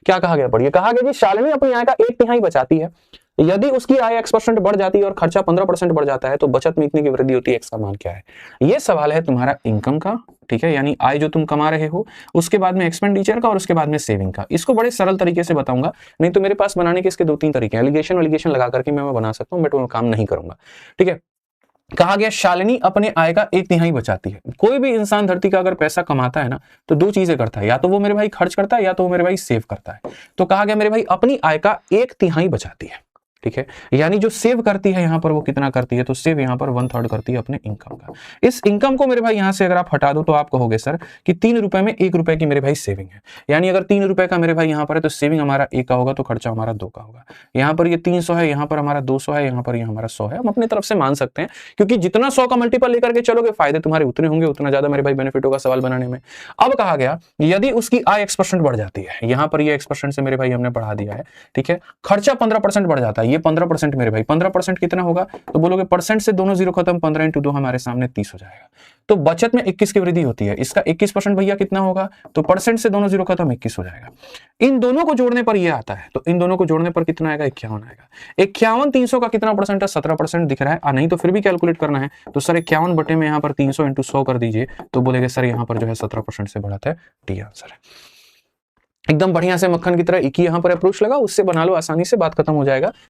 क्या कहा गया, पढ़िए। कहा गया कि शालिनी अपनी आय का 1/3 बचाती है। यदि उसकी आय x% बढ़ जाती है और खर्चा 15% बढ़ जाता है तो बचत में इतने की वृद्धि होती है, x का मान क्या है। ये सवाल है तुम्हारा इनकम का, ठीक है, यानी आय जो तुम कमा रहे हो, उसके बाद में एक्सपेंडिचर का और उसके बाद में सेविंग का। इसको बड़े सरल तरीके से बताऊंगा, नहीं तो मेरे पास बनाने के इसके 2-3 तरीके हैं। एलिगेशन लगा करके मैं बना सकता हूं, बट वो काम नहीं करूंगा, ठीक है। कहा गया शालिनी अपने आय का 1/3 बचाती है। कोई भी इंसान धरती का अगर पैसा कमाता है ना तो दो चीजें करता है, या तो वो मेरे भाई खर्च करता है या तो वो मेरे भाई सेव करता है। तो कहा गया मेरे भाई अपनी आय का 1/3 बचाती है, ठीक है, यानी जो सेव करती है यहां पर वो कितना करती है, तो सेव यहां पर 1/3 करती है अपने इनकम का। इस इनकम को मेरे भाई यहां से अगर आप हटा दो तो आप कहोगे सर कि 3 रुपए में 1 रुपए की मेरे भाई सेविंग है, यानी अगर 3 रुपए का मेरे भाई यहां पर है तो सेविंग हमारा 1 का होगा तो खर्चा हमारा 2 का होगा। यहां पर ये 300 है, यहां पर हमारा 200 है, यहां पर ये हमारा 100 है। हम अपनी तरफ से मान सकते हैं, क्योंकि जितना 100 का मल्टीपल लेकर के चलोगे फायदे तुम्हारे उतने होंगे, उतना ज्यादा मेरे भाई बेनिफिट होगा सवाल बनाने में। अब कहा गया यदि उसकी आय x% बढ़ जाती है, यहां पर ये x% से मेरे भाई हमने बढ़ा दिया है, ठीक है, खर्चा 15% बढ़ जाता है, ये 15% मेरे भाई 15% कितना होगा, तो बोलोगे परसेंट से दोनों जीरो खत्म, 15 × 2 हमारे सामने 30 हो जाएगा। तो बचत में 21 की वृद्धि होती है। इसका 21% भैया कितना होगा, तो परसेंट से दोनों जीरो खत्म 21 हो जाएगा। इन दोनों को जोड़ने पर यह आता है, तो इन दोनों को जोड़ने पर कितना आएगा, 51 आएगा। 51 300 का कितना परसेंट है, 17% दिख रहा है, नहीं तो फिर भी कैलकुलेट करना है तो सर 51 बटे में यहाँ पर 300 × 100 कर दीजिए, तो बोलेगे सर यहाँ पर जो है 17% से बढ़ाता है, डी आंसर है। एकदम बढ़िया से मक्खन की तरह एक ही यहाँ पर अप्रोच लगा, उससे बना लो, आसानी से बात खत्म हो जाएगा।